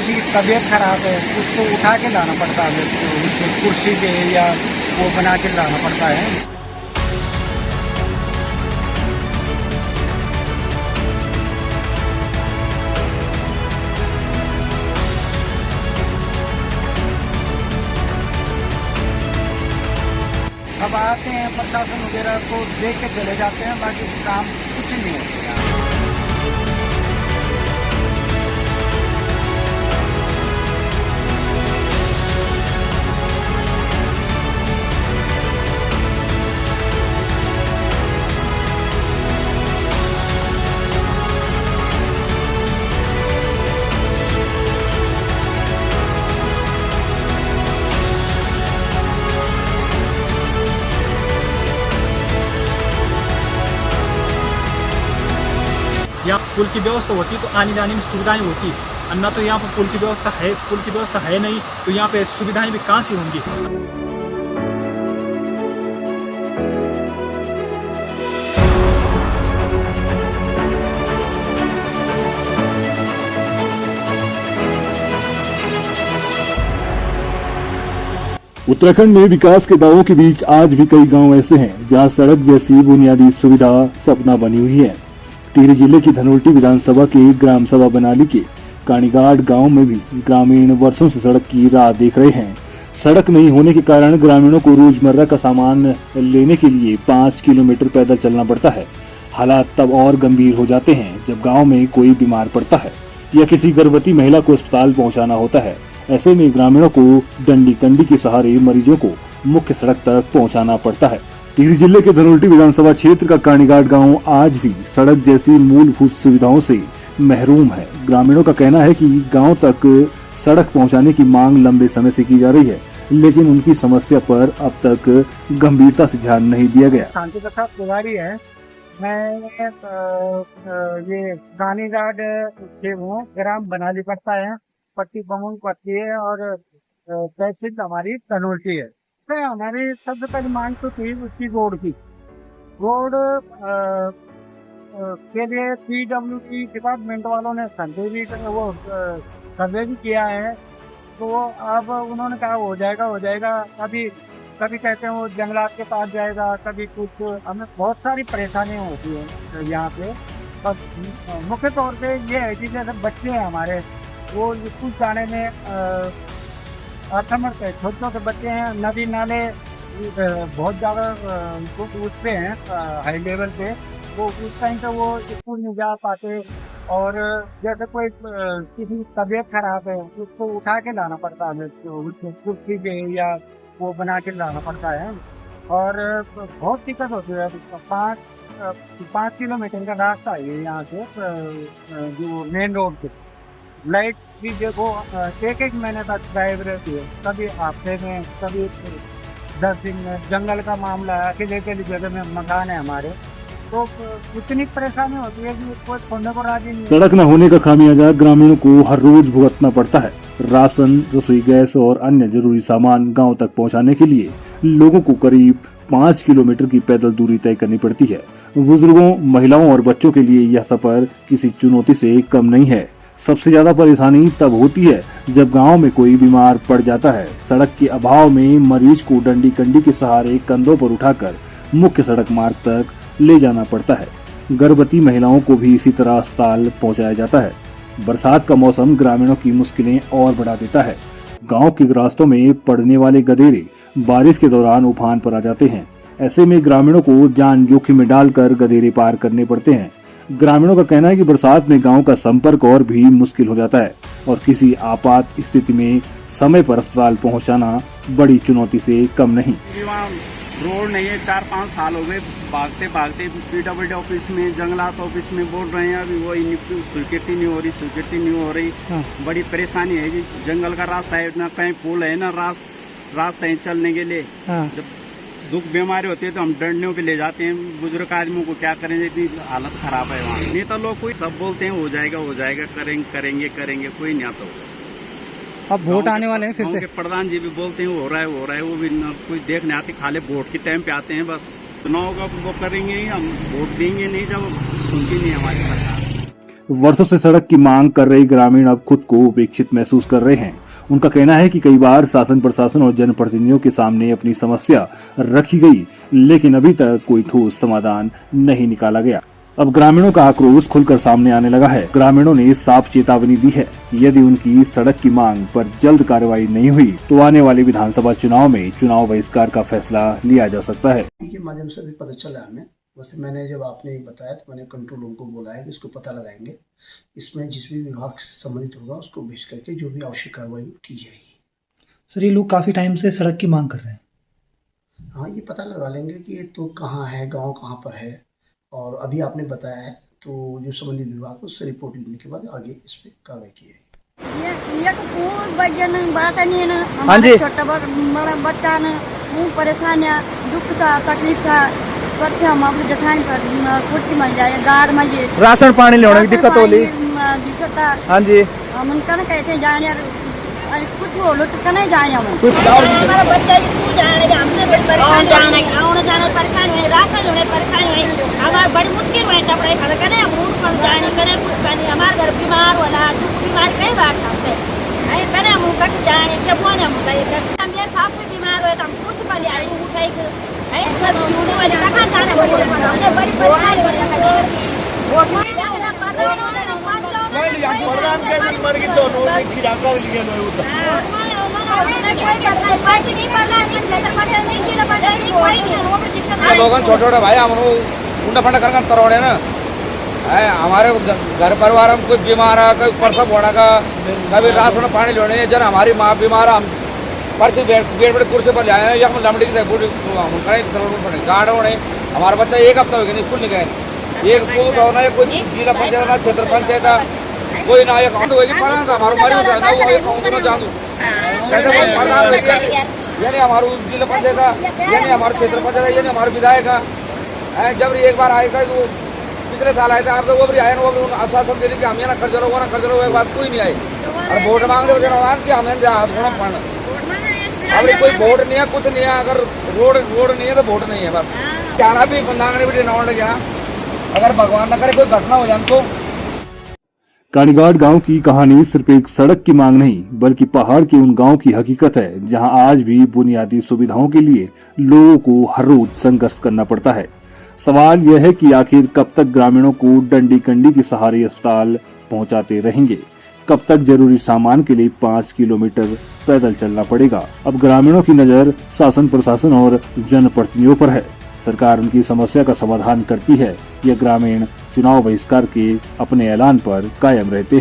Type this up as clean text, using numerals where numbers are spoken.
किसी की तबीयत खराब है उसको उठा के लाना पड़ता है, उसको कुर्सी पे या वो बना के लाना पड़ता है। अब आते हैं प्रशासन वगैरह को देख के चले जाते हैं, बाकी काम कुछ नहीं होता है। यहाँ पुल की व्यवस्था होती तो आने जाने में सुविधाएं होती, अन्ना तो यहाँ पर पुल की व्यवस्था है नहीं, तो यहाँ पे सुविधाएं भी कहाँ से होंगी। उत्तराखंड में विकास के दावों के बीच आज भी कई गांव ऐसे हैं जहां सड़क जैसी बुनियादी सुविधा सपना बनी हुई है। टिहरी जिले की धनोल्टी विधानसभा के ग्राम सभा बनाली के कानीघाट गांव में भी ग्रामीण वर्षों से सड़क की राह देख रहे हैं। सड़क नहीं होने के कारण ग्रामीणों को रोजमर्रा का सामान लेने के लिए 5 किलोमीटर पैदल चलना पड़ता है। हालात तब और गंभीर हो जाते हैं जब गाँव में कोई बीमार पड़ता है या किसी गर्भवती महिला को अस्पताल पहुँचाना होता है। ऐसे में ग्रामीणों को डंडी कंडी के सहारे मरीजों को मुख्य सड़क तक पहुंचाना पड़ता है। टिहरी जिले के धनोल्टी विधानसभा क्षेत्र का कानीघाट गांव आज भी सड़क जैसी मूलभूत सुविधाओं से महरूम है। ग्रामीणों का कहना है कि गांव तक सड़क पहुंचाने की मांग लंबे समय से की जा रही है, लेकिन उनकी समस्या पर अब तक गंभीरता से ध्यान नहीं दिया गया। शांति कथा पुजारी है, मैं ये कानीघाट से हूँ, ग्राम बनाली पड़ता है, पट्टी बमुंग पड़ती है और तहसील हमारी धनोल्टी है। तो हमारी सबसे पहली मांग तो थी उसकी रोड की। रोड के लिए PWD डिपार्टमेंट वालों ने सर्वे भी किया है, तो अब उन्होंने कहा हो जाएगा। कभी कहते हैं वो जंगलात के पास जाएगा, कभी कुछ, हमें बहुत सारी परेशानियां होती है यहाँ पे। बस मुख्य तौर पे ये है कि जैसे बच्चे हैं हमारे, वो स्कूल जाने में असमर्थ है। छोटे छोटे बच्चे हैं, नदी नाले बहुत ज़्यादा उस पे हैं, हाई लेवल पे, वो उस टाइम पे वो स्कूल नहीं जा पाते। और जैसे कोई किसी की तबीयत खराब है उसको उठा के लाना पड़ता है, उसको कुर्सी पे या वो बना के लाना पड़ता है, और बहुत दिक्कत होती है। 5 किलोमीटर का रास्ता है ये यहाँ से, जो मेन रोड पे। लाइट भी देखो 1 महीने तक गायब रहती है, कभी हफ्ते में, कभी 10 दिन में। जंगल का मामला है, अकेले जगह में मकान है हमारे, तो इतनी परेशानी होती है कि कोई छोड़ने को राजी नहीं। सड़क न होने का खामियाजा ग्रामीणों को हर रोज भुगतना पड़ता है। राशन, रसोई गैस और अन्य जरूरी सामान गाँव तक पहुँचाने के लिए लोगों को करीब 5 किलोमीटर की पैदल दूरी तय करनी पड़ती है। बुजुर्गों, महिलाओं और बच्चों के लिए यह सफर किसी चुनौती से कम नहीं है। सबसे ज्यादा परेशानी तब होती है जब गांव में कोई बीमार पड़ जाता है। सड़क के अभाव में मरीज को डंडी कंडी के सहारे कंधों पर उठाकर मुख्य सड़क मार्ग तक ले जाना पड़ता है। गर्भवती महिलाओं को भी इसी तरह अस्पताल पहुंचाया जाता है। बरसात का मौसम ग्रामीणों की मुश्किलें और बढ़ा देता है। गांव के रास्तों में पड़ने वाले गधेरे बारिश के दौरान उफान पर आ जाते हैं। ऐसे में ग्रामीणों को जान जोखिम में डालकर गधेरे पार करने पड़ते हैं। ग्रामीणों का कहना है कि बरसात में गांव का संपर्क और भी मुश्किल हो जाता है और किसी आपात स्थिति में समय पर अस्पताल पहुंचाना बड़ी चुनौती से कम नहीं। रोड नहीं है, 4-5 साल हो गए भागते PWD ऑफिस में, जंगलात ऑफिस में बोल रहे हैं, अभी वो स्वीकृति नहीं हो रही। बड़ी परेशानी है जी। जंगल का रास्ता है, ना कहीं पुल है, ना रास्ता है चलने के लिए। जब दुख बीमारी होती है तो हम डंडियों पे ले जाते हैं बुजुर्ग आदमियों को, क्या करेंगे, इतनी हालत खराब है वहाँ। नेता लोग कोई सब बोलते हैं हो जाएगा, करेंगे, कोई नहीं आता। अब वोट आने वाले हैं फिर से। प्रधान जी भी बोलते हैं हो रहा है, वो भी कोई देखने आते, खाली वोट के टाइम पे आते हैं बस। चुनाव का वो करेंगे ही, हम वोट देंगे नहीं जब सुनती नहीं हमारी सरकार। वर्षों से सड़क की मांग कर रहे ग्रामीण अब खुद को उपेक्षित महसूस कर रहे हैं। उनका कहना है कि कई बार शासन प्रशासन और जनप्रतिनिधियों के सामने अपनी समस्या रखी गई, लेकिन अभी तक कोई ठोस समाधान नहीं निकाला गया। अब ग्रामीणों का आक्रोश खुलकर सामने आने लगा है। ग्रामीणों ने साफ चेतावनी दी है कि यदि उनकी सड़क की मांग पर जल्द कार्रवाई नहीं हुई तो आने वाले विधानसभा चुनाव में चुनाव बहिष्कार का फैसला लिया जा सकता है। के माध्यम से भी पता चला हमें, वैसे मैंने जब आपने बताया तो मैंने कंट्रोल रूम को बोला है कि इसको पता लगाएंगे, इसमें जिस भी विभाग से संबंधित होगा उसको भेज करके जो भी आवश्यक कार्रवाई की जाएगी। सर, ये लोग काफ़ी टाइम से सड़क की मांग कर रहे हैं। हाँ, ये पता लगा लेंगे कि ये तो कहाँ है, गांव कहाँ पर है, और अभी आपने बताया है तो जो संबंधित विभाग उससे रिपोर्ट लेने के बाद आगे इस पर कार्रवाई की जाएगी। हाँ जी, छोटा बड़ा बच्चा न मुँह परेशानियाँ दुख था तकलीफ था करके हम अपने जठान पर कुर्सी मिल जाए गाड़ में ये राशन पानी लेने की दिक्कत होली। दिक्कत था। हाँ जी, हम उनका न कहते जाने यार कुछ हो लो तो कने जाए हम कुछ बताओ। हमारा बच्चा स्कूल जा रहे हैं, हमसे बड़ी परेशानी आने जाने परेशानी है, राशन होने परेशानी है, हमारे बड़ी मुश्किल है कपड़े खड़े करें हम रूट पर जाने करें कुछ करने हमारे घर बीमार वाला दुख बीमार कई बात हमसे नहीं करें हम कट जाने जब वो हम हम मेरे सास में बीमार हुए तो हम कुछ पर आए उठाई है सब छूने वाली कहाँ जाने वाली हमने बड़ी परेशानी वो प्रधान के नंबर की दोनों ने खिलाका लिए लोग उधर लोगन छोटे छोटे भाई हम उंडा फंडा कर तरवड़े ना है। हमारे घर परिवार में कोई बीमार है, कोई प्रसव होने का, कभी राशन पानी लेने जन हमारी माँ बीमार है, हम पर्ची बेड बड़े कुर्सी पर जाए या हम लमड़ी से गार्ड होने हमारा बच्चा एक हफ्ता हो गया स्कूल नहीं गए, एक स्कूल का होना है कोई जिला पंचायत ना क्षेत्र पंचायत का कोई ना अकाउंट होगी पढ़ा था हमारे मरी ना वो अकाउंट में जानू कैसे वो प्रधान यानी हमारे जिला पंचायत का यानी हमारे क्षेत्र पंचायत यानी हमारे विधायक का जब एक बार आएगा तो पिछले साल आए थे आप वो भी आए ना, वो भी आश्वासन दे कि हम यहाँ खर्च रहो ना खर्च रहो, एक बात कोई नहीं आए और वोट मांगने वजह कि हमें होना पड़ना। अभी कोई वोट नहीं है, कुछ नहीं है, अगर रोड नहीं है तो वोट नहीं है, बस क्या भी नांगने भी डिनाउंड गया अगर भगवान न करे कोई घटना हो जाए तो। कानीघाट गांव की कहानी सिर्फ एक सड़क की मांग नहीं बल्कि पहाड़ के उन गांव की हकीकत है जहां आज भी बुनियादी सुविधाओं के लिए लोगों को हर रोज संघर्ष करना पड़ता है। सवाल यह है कि आखिर कब तक ग्रामीणों को डंडी कंडी के सहारे अस्पताल पहुंचाते रहेंगे, कब तक जरूरी सामान के लिए 5 किलोमीटर पैदल चलना पड़ेगा। अब ग्रामीणों की नजर शासन प्रशासन और जनप्रतिनिधियों पर है। सरकार उनकी समस्या का समाधान करती है या ग्रामीण चुनाव बहिष्कार के अपने ऐलान पर कायम रहते हैं।